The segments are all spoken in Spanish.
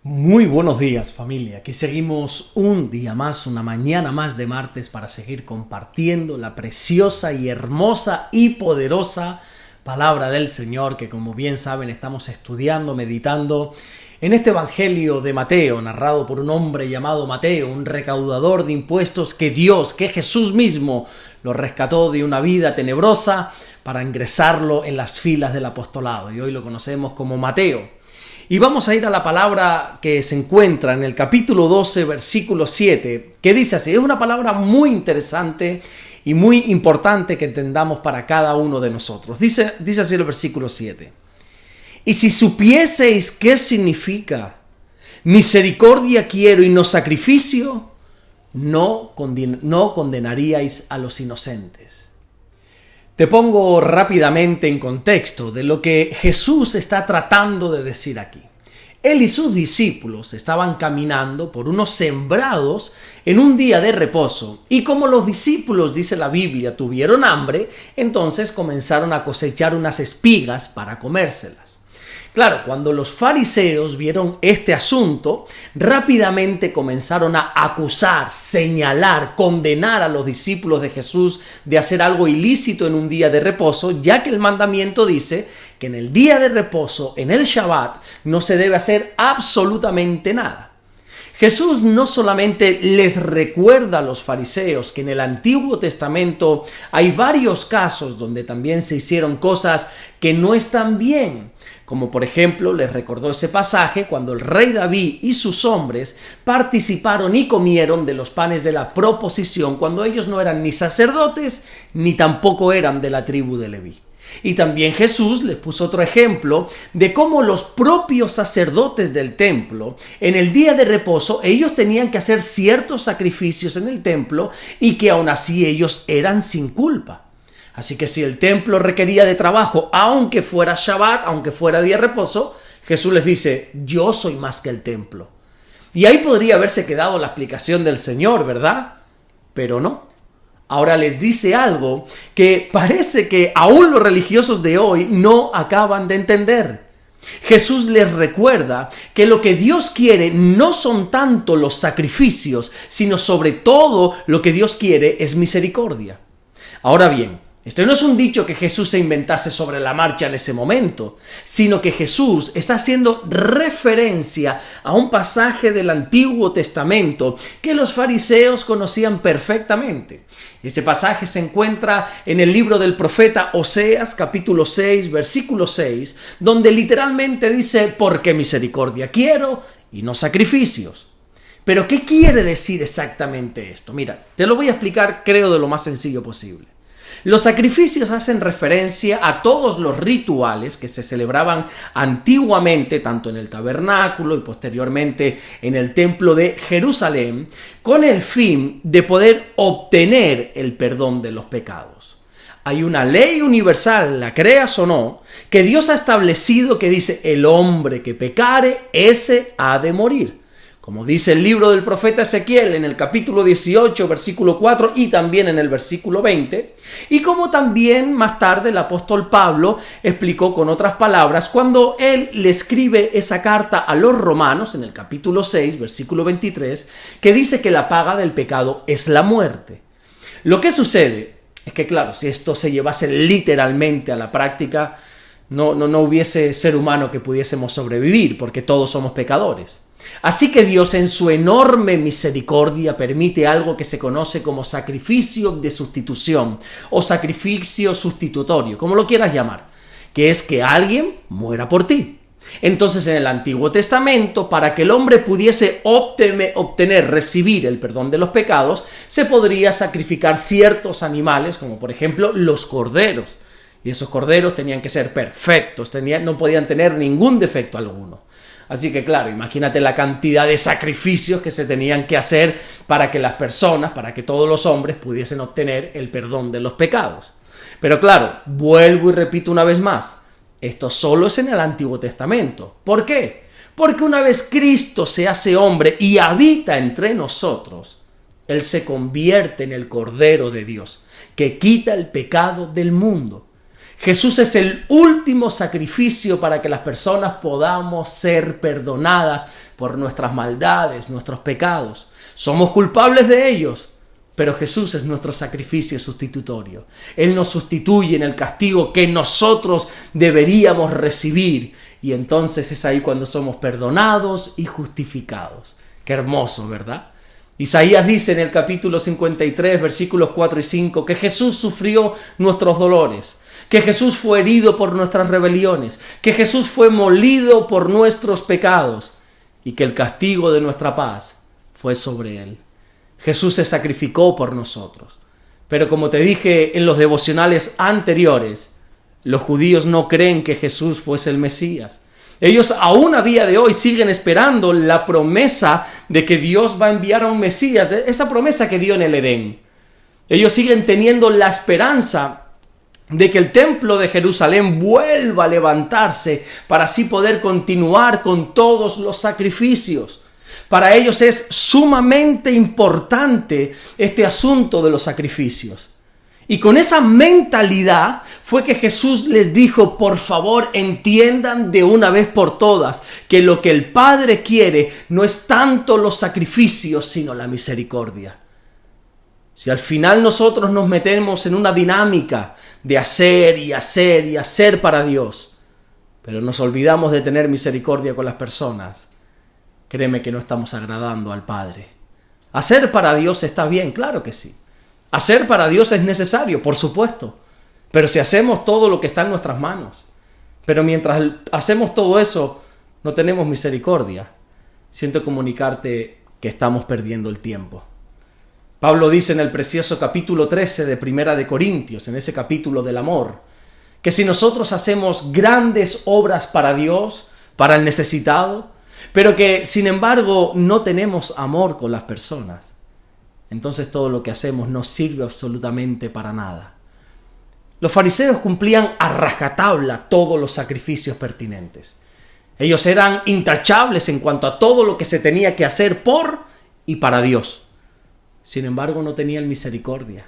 Muy buenos días, familia. Aquí seguimos un día más, una mañana más de martes para seguir compartiendo la preciosa y hermosa y poderosa palabra del Señor que, como bien saben, estamos estudiando, meditando en este Evangelio de Mateo, narrado por un hombre llamado Mateo, un recaudador de impuestos que Jesús mismo lo rescató de una vida tenebrosa para ingresarlo en las filas del apostolado. Y hoy lo conocemos como Mateo. Y vamos a ir a la palabra que se encuentra en el capítulo 12, versículo 7, que dice así. Es una palabra muy interesante y muy importante que entendamos para cada uno de nosotros. Dice así el versículo 7. Y si supieseis qué significa misericordia quiero y no sacrificio, no condenaríais a los inocentes. Te pongo rápidamente en contexto de lo que Jesús está tratando de decir aquí. Él y sus discípulos estaban caminando por unos sembrados en un día de reposo, y como los discípulos, dice la Biblia, tuvieron hambre, entonces comenzaron a cosechar unas espigas para comérselas. Claro, cuando los fariseos vieron este asunto, rápidamente comenzaron a acusar, señalar, condenar a los discípulos de Jesús de hacer algo ilícito en un día de reposo, ya que el mandamiento dice que en el día de reposo, en el Shabbat, no se debe hacer absolutamente nada. Jesús no solamente les recuerda a los fariseos que en el Antiguo Testamento hay varios casos donde también se hicieron cosas que no están bien, como por ejemplo les recordó ese pasaje cuando el rey David y sus hombres participaron y comieron de los panes de la proposición cuando ellos no eran ni sacerdotes ni tampoco eran de la tribu de Leví. Y también Jesús les puso otro ejemplo de cómo los propios sacerdotes del templo, en el día de reposo, ellos tenían que hacer ciertos sacrificios en el templo y que aún así ellos eran sin culpa. Así que si el templo requería de trabajo, aunque fuera Shabbat, aunque fuera día de reposo, Jesús les dice, yo soy más que el templo. Y ahí podría haberse quedado la explicación del Señor, ¿verdad? Pero no. Ahora les dice algo que parece que aún los religiosos de hoy no acaban de entender. Jesús les recuerda que lo que Dios quiere no son tanto los sacrificios, sino sobre todo lo que Dios quiere es misericordia. Ahora bien, este no es un dicho que Jesús se inventase sobre la marcha en ese momento, sino que Jesús está haciendo referencia a un pasaje del Antiguo Testamento que los fariseos conocían perfectamente. Ese pasaje se encuentra en el libro del profeta Oseas, capítulo 6, versículo 6, donde literalmente dice, porque misericordia quiero y no sacrificios. Pero, ¿qué quiere decir exactamente esto? Mira, te lo voy a explicar, creo, de lo más sencillo posible. Los sacrificios hacen referencia a todos los rituales que se celebraban antiguamente, tanto en el tabernáculo y posteriormente en el templo de Jerusalén, con el fin de poder obtener el perdón de los pecados. Hay una ley universal, la creas o no, que Dios ha establecido que dice, el hombre que pecare, ese ha de morir. Como dice el libro del profeta Ezequiel en el capítulo 18, versículo 4 y también en el versículo 20, y como también más tarde el apóstol Pablo explicó con otras palabras cuando él le escribe esa carta a los romanos en el capítulo 6, versículo 23, que dice que la paga del pecado es la muerte. Lo que sucede es que, claro, si esto se llevase literalmente a la práctica, no hubiese ser humano que pudiésemos sobrevivir, porque todos somos pecadores. Así que Dios en su enorme misericordia permite algo que se conoce como sacrificio de sustitución o sacrificio sustitutorio, como lo quieras llamar, que es que alguien muera por ti. Entonces en el Antiguo Testamento, para que el hombre pudiese recibir el perdón de los pecados, se podría sacrificar ciertos animales, como por ejemplo los corderos. Y esos corderos tenían que ser perfectos, no podían tener ningún defecto alguno. Así que claro, imagínate la cantidad de sacrificios que se tenían que hacer para que las personas, para que todos los hombres pudiesen obtener el perdón de los pecados. Pero claro, vuelvo y repito una vez más, esto solo es en el Antiguo Testamento. ¿Por qué? Porque una vez Cristo se hace hombre y habita entre nosotros, Él se convierte en el Cordero de Dios, que quita el pecado del mundo. Jesús es el último sacrificio para que las personas podamos ser perdonadas por nuestras maldades, nuestros pecados. Somos culpables de ellos, pero Jesús es nuestro sacrificio sustitutorio. Él nos sustituye en el castigo que nosotros deberíamos recibir. Y entonces es ahí cuando somos perdonados y justificados. Qué hermoso, ¿verdad? Isaías dice en el capítulo 53, versículos 4 y 5, que Jesús sufrió nuestros dolores, que Jesús fue herido por nuestras rebeliones, que Jesús fue molido por nuestros pecados y que el castigo de nuestra paz fue sobre él. Jesús se sacrificó por nosotros. Pero como te dije en los devocionales anteriores, los judíos no creen que Jesús fuese el Mesías. Ellos aún a día de hoy siguen esperando la promesa de que Dios va a enviar a un Mesías, esa promesa que dio en el Edén. Ellos siguen teniendo la esperanza de que el templo de Jerusalén vuelva a levantarse para así poder continuar con todos los sacrificios. Para ellos es sumamente importante este asunto de los sacrificios. Y con esa mentalidad fue que Jesús les dijo, por favor, entiendan de una vez por todas que lo que el Padre quiere no es tanto los sacrificios, sino la misericordia. Si al final nosotros nos metemos en una dinámica de hacer y hacer y hacer para Dios, pero nos olvidamos de tener misericordia con las personas, créeme que no estamos agradando al Padre. Hacer para Dios está bien, claro que sí. Hacer para Dios es necesario, por supuesto, pero si hacemos todo lo que está en nuestras manos, pero mientras hacemos todo eso, no tenemos misericordia, siento comunicarte que estamos perdiendo el tiempo. Pablo dice en el precioso capítulo 13 de Primera de Corintios, en ese capítulo del amor, que si nosotros hacemos grandes obras para Dios, para el necesitado, pero que sin embargo no tenemos amor con las personas, entonces todo lo que hacemos no sirve absolutamente para nada. Los fariseos cumplían a rajatabla todos los sacrificios pertinentes. Ellos eran intachables en cuanto a todo lo que se tenía que hacer por y para Dios. Sin embargo, no tenían misericordia.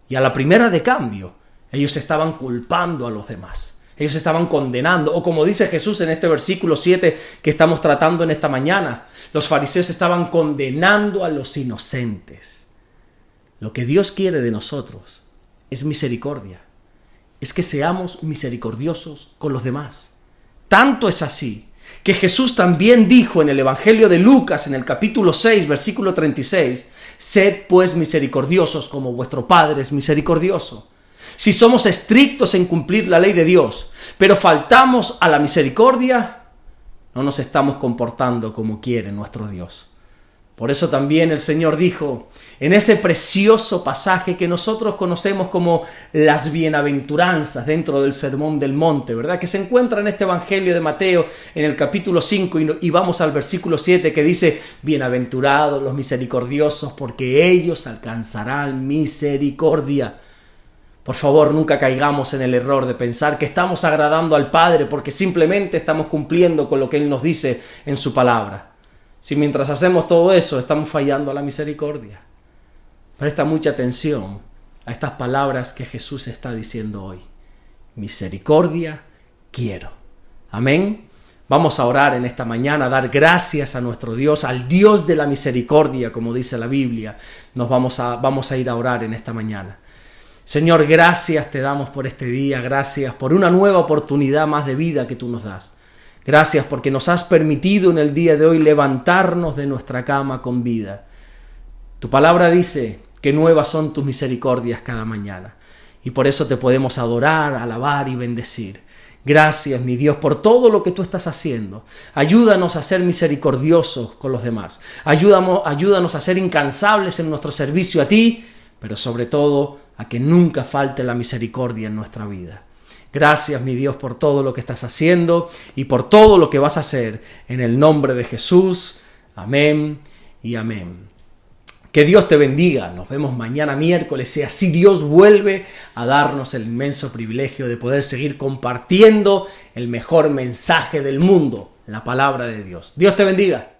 Y a la primera de cambio, ellos estaban culpando a los demás. Ellos estaban condenando, o como dice Jesús en este versículo 7 que estamos tratando en esta mañana, los fariseos estaban condenando a los inocentes. Lo que Dios quiere de nosotros es misericordia, es que seamos misericordiosos con los demás. Tanto es así que Jesús también dijo en el Evangelio de Lucas, en el capítulo 6, versículo 36, sed pues misericordiosos como vuestro Padre es misericordioso. Si somos estrictos en cumplir la ley de Dios, pero faltamos a la misericordia, no nos estamos comportando como quiere nuestro Dios. Por eso también el Señor dijo, en ese precioso pasaje que nosotros conocemos como las bienaventuranzas dentro del Sermón del Monte, ¿verdad? Que se encuentra en este Evangelio de Mateo en el capítulo 5 y vamos al versículo 7 que dice, bienaventurados los misericordiosos porque ellos alcanzarán misericordia. Por favor, nunca caigamos en el error de pensar que estamos agradando al Padre porque simplemente estamos cumpliendo con lo que Él nos dice en su palabra. Si mientras hacemos todo eso estamos fallando a la misericordia. Presta mucha atención a estas palabras que Jesús está diciendo hoy. Misericordia quiero. Amén. Vamos a orar en esta mañana, a dar gracias a nuestro Dios, al Dios de la misericordia, como dice la Biblia. Vamos a ir a orar en esta mañana. Señor, gracias te damos por este día, gracias por una nueva oportunidad más de vida que tú nos das. Gracias porque nos has permitido en el día de hoy levantarnos de nuestra cama con vida. Tu palabra dice que nuevas son tus misericordias cada mañana y por eso te podemos adorar, alabar y bendecir. Gracias, mi Dios, por todo lo que tú estás haciendo. Ayúdanos a ser misericordiosos con los demás. Ayúdanos a ser incansables en nuestro servicio a ti, pero sobre todo a que nunca falte la misericordia en nuestra vida. Gracias, mi Dios, por todo lo que estás haciendo y por todo lo que vas a hacer. En el nombre de Jesús. Amén y amén. Que Dios te bendiga. Nos vemos mañana miércoles y así Dios vuelve a darnos el inmenso privilegio de poder seguir compartiendo el mejor mensaje del mundo, la palabra de Dios. Dios te bendiga.